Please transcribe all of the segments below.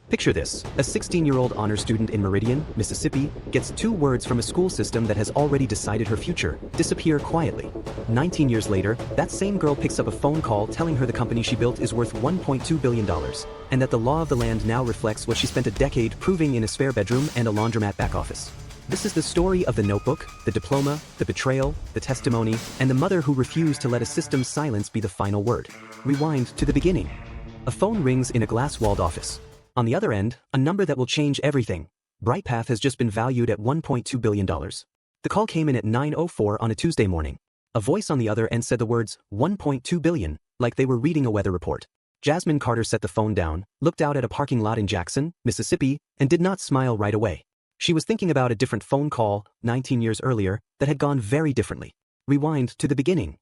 Picture this, a 16-year-old honor student in Meridian, Mississippi, gets 2 words from a school system that has already decided her future: disappear quietly. 19 years later, that same girl picks up a phone call telling her the company she built is worth $1.2 billion, and that the law of the land now reflects what she spent a decade proving in a spare bedroom and a laundromat back office. This is the story of the notebook, the diploma, the betrayal, the testimony, and the mother who refused to let a system's silence be the final word. Rewind to the beginning. A phone rings in a glass-walled office. On the other end, a number that will change everything. BrightPath has just been valued at $1.2 billion. The call came in at 9:04 on a Tuesday morning. A voice on the other end said the words, $1.2 billion, like they were reading a weather report. Jasmine Carter set the phone down, looked out at a parking lot in Jackson, Mississippi, and did not smile right away. She was thinking about a different phone call, 19 years earlier, that had gone very differently. Rewind to the beginning.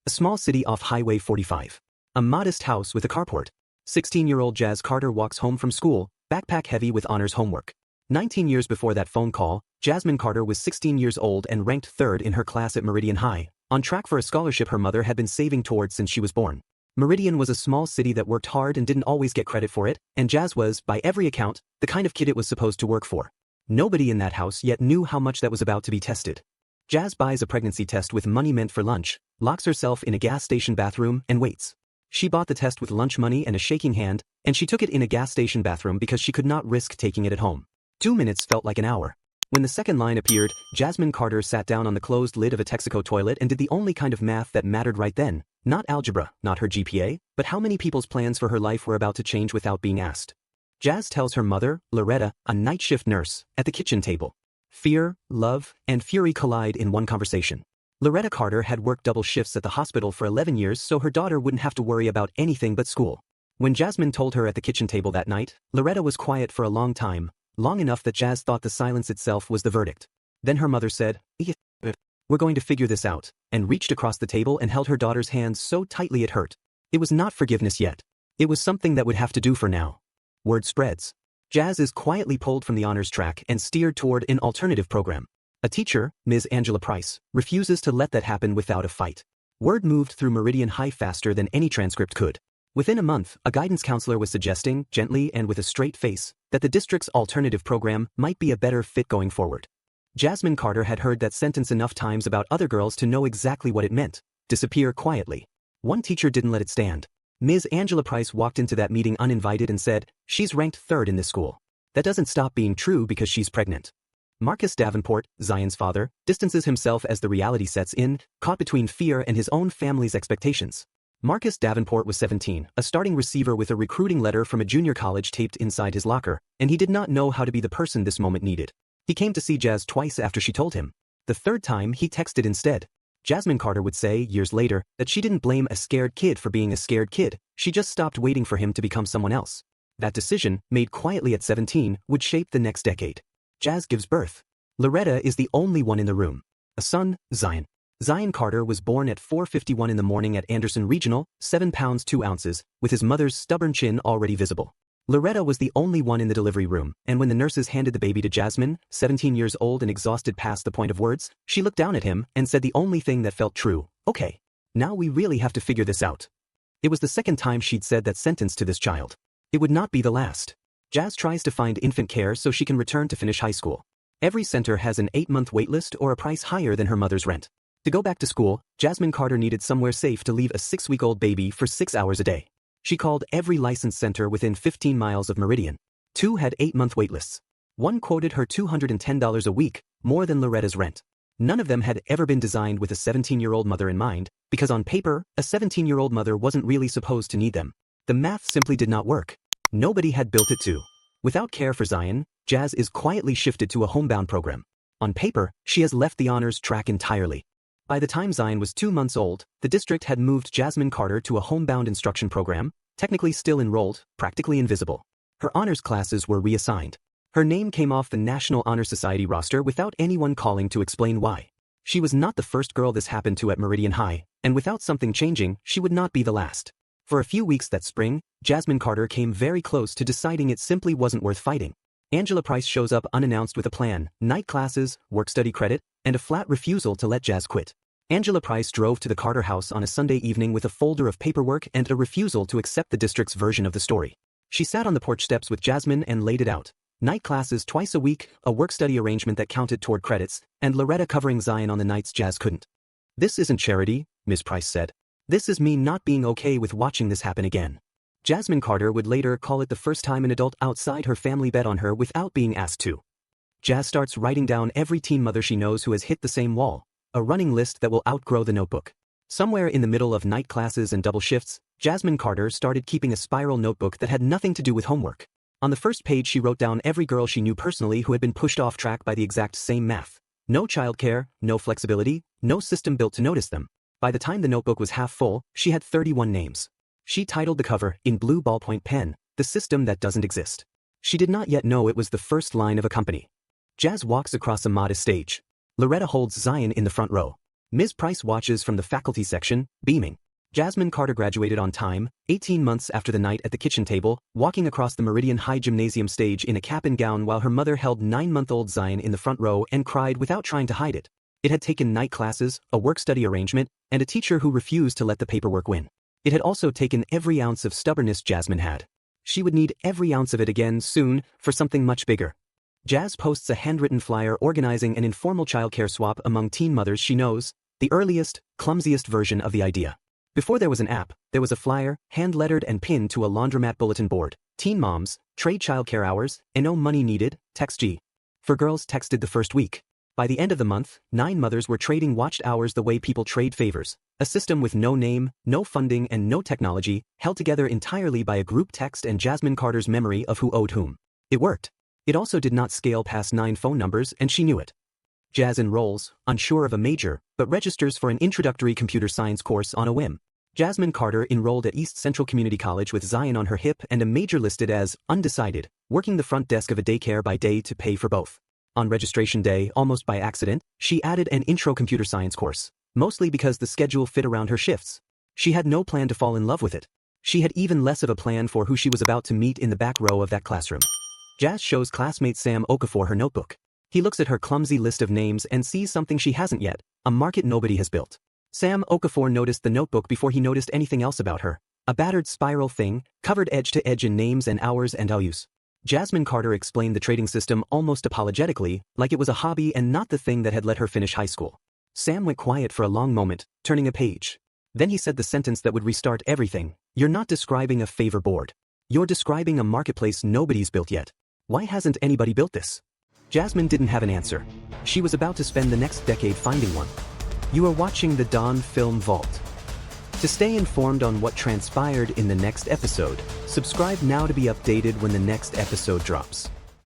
A small city off Highway 45. A modest house with a carport. 16-year-old Jazz Carter walks home from school, backpack heavy with honors homework. 19 years before that phone call, Jasmine Carter was 16 years old and ranked 3rd in her class at Meridian High, on track for a scholarship her mother had been saving towards since she was born. Meridian was a small city that worked hard and didn't always get credit for it, and Jazz was, by every account, the kind of kid it was supposed to work for. Nobody in that house yet knew how much that was about to be tested. Jazz buys a pregnancy test with money meant for lunch, locks herself in a gas station bathroom, and waits. She bought the test with lunch money and a shaking hand, and she took it in a gas station bathroom because she could not risk taking it at home. 2 minutes felt like an hour. When the second line appeared, Jasmine Carter sat down on the closed lid of a Texaco toilet and did the only kind of math that mattered right then. Not algebra, not her GPA, but how many people's plans for her life were about to change without being asked. Jazz tells her mother, Loretta, a night shift nurse, at the kitchen table. Fear, love, and fury collide in one conversation. Loretta Carter had worked double shifts at the hospital for 11 years so her daughter wouldn't have to worry about anything but school. When Jasmine told her at the kitchen table that night, Loretta was quiet for a long time, long enough that Jazz thought the silence itself was the verdict. Then her mother said, "We're going to figure this out," and reached across the table and held her daughter's hands so tightly it hurt. It was not forgiveness yet. It was something that would have to do for now. Word spreads. Jazz is quietly pulled from the honors track and steered toward an alternative program. A teacher, Ms. Angela Price, refuses to let that happen without a fight. Word moved through Meridian High faster than any transcript could. Within a month, a guidance counselor was suggesting, gently and with a straight face, that the district's alternative program might be a better fit going forward. Jasmine Carter had heard that sentence enough times about other girls to know exactly what it meant: disappear quietly. One teacher didn't let it stand. Ms. Angela Price walked into that meeting uninvited and said, "She's ranked 3rd in this school. That doesn't stop being true because she's pregnant." Marcus Davenport, Zion's father, distances himself as the reality sets in, caught between fear and his own family's expectations. Marcus Davenport was 17, a starting receiver with a recruiting letter from a junior college taped inside his locker, and he did not know how to be the person this moment needed. He came to see Jazz twice after she told him. The third time, he texted instead. Jasmine Carter would say, years later, that she didn't blame a scared kid for being a scared kid, she just stopped waiting for him to become someone else. That decision, made quietly at 17, would shape the next decade. Jazz gives birth. Loretta is the only one in the room. A son, Zion. Zion Carter was born at 4:51 in the morning at Anderson Regional, 7 pounds 2 ounces, with his mother's stubborn chin already visible. Loretta was the only one in the delivery room, and when the nurses handed the baby to Jasmine, 17 years old and exhausted past the point of words, she looked down at him and said the only thing that felt true: "Okay. Now we really have to figure this out." It was the second time she'd said that sentence to this child. It would not be the last. Jazz tries to find infant care so she can return to finish high school. Every center has an 8-month waitlist or a price higher than her mother's rent. To go back to school, Jasmine Carter needed somewhere safe to leave a 6-week-old baby for 6 hours a day. She called every licensed center within 15 miles of Meridian. 2 had 8-month waitlists. 1 quoted her $210 a week, more than Loretta's rent. None of them had ever been designed with a 17-year-old mother in mind, because on paper, a 17-year-old mother wasn't really supposed to need them. The math simply did not work. Nobody had built it to. Without care for Zion, Jazz is quietly shifted to a homebound program. On paper, she has left the honors track entirely. By the time Zion was 2 months old, the district had moved Jasmine Carter to a homebound instruction program, technically still enrolled, practically invisible. Her honors classes were reassigned. Her name came off the National Honor Society roster without anyone calling to explain why. She was not the first girl this happened to at Meridian High, and without something changing, she would not be the last. For a few weeks that spring, Jasmine Carter came very close to deciding it simply wasn't worth fighting. Angela Price shows up unannounced with a plan: night classes, work-study credit, and a flat refusal to let Jazz quit. Angela Price drove to the Carter house on a Sunday evening with a folder of paperwork and a refusal to accept the district's version of the story. She sat on the porch steps with Jasmine and laid it out. Night classes twice a week, a work-study arrangement that counted toward credits, and Loretta covering Zion on the nights Jazz couldn't. "This isn't charity," Ms. Price said. "This is me not being okay with watching this happen again." Jasmine Carter would later call it the first time an adult outside her family bet on her without being asked to. Jazz starts writing down every teen mother she knows who has hit the same wall, a running list that will outgrow the notebook. Somewhere in the middle of night classes and double shifts, Jasmine Carter started keeping a spiral notebook that had nothing to do with homework. On the first page she wrote down every girl she knew personally who had been pushed off track by the exact same math. No childcare, no flexibility, no system built to notice them. By the time the notebook was half full, she had 31 names. She titled the cover, in blue ballpoint pen, "The System That Doesn't Exist." She did not yet know it was the first line of a company. Jazz walks across a modest stage. Loretta holds Zion in the front row. Ms. Price watches from the faculty section, beaming. Jasmine Carter graduated on time, 18 months after the night at the kitchen table, walking across the Meridian High Gymnasium stage in a cap and gown while her mother held 9-month-old Zion in the front row and cried without trying to hide it. It had taken night classes, a work-study arrangement, and a teacher who refused to let the paperwork win. It had also taken every ounce of stubbornness Jasmine had. She would need every ounce of it again soon for something much bigger. Jazz posts a handwritten flyer organizing an informal childcare swap among teen mothers she knows, the earliest, clumsiest version of the idea. Before there was an app, there was a flyer, hand-lettered and pinned to a laundromat bulletin board. Teen moms, trade childcare hours, and no money needed, text G. For girls texted the first week. By the end of the month, 9 mothers were trading watched hours the way people trade favors, a system with no name, no funding and no technology, held together entirely by a group text and Jasmine Carter's memory of who owed whom. It worked. It also did not scale past 9 phone numbers and she knew it. Jazz enrolls, unsure of a major, but registers for an introductory computer science course on a whim. Jasmine Carter enrolled at East Central Community College with Zion on her hip and a major listed as undecided, working the front desk of a daycare by day to pay for both. On registration day, almost by accident, she added an intro computer science course, mostly because the schedule fit around her shifts. She had no plan to fall in love with it. She had even less of a plan for who she was about to meet in the back row of that classroom. Jazz shows classmate Sam Okafor her notebook. He looks at her clumsy list of names and sees something she hasn't yet, a market nobody has built. Sam Okafor noticed the notebook before he noticed anything else about her. A battered spiral thing, covered edge to edge in names and hours and values. Jasmine Carter explained the trading system almost apologetically, like it was a hobby and not the thing that had let her finish high school. Sam went quiet for a long moment, turning a page. Then he said the sentence that would restart everything. "You're not describing a favor board. You're describing a marketplace nobody's built yet. Why hasn't anybody built this?" Jasmine didn't have an answer. She was about to spend the next decade finding one. You are watching the Dawn Film Vault. To stay informed on what transpired in the next episode, subscribe now to be updated when the next episode drops.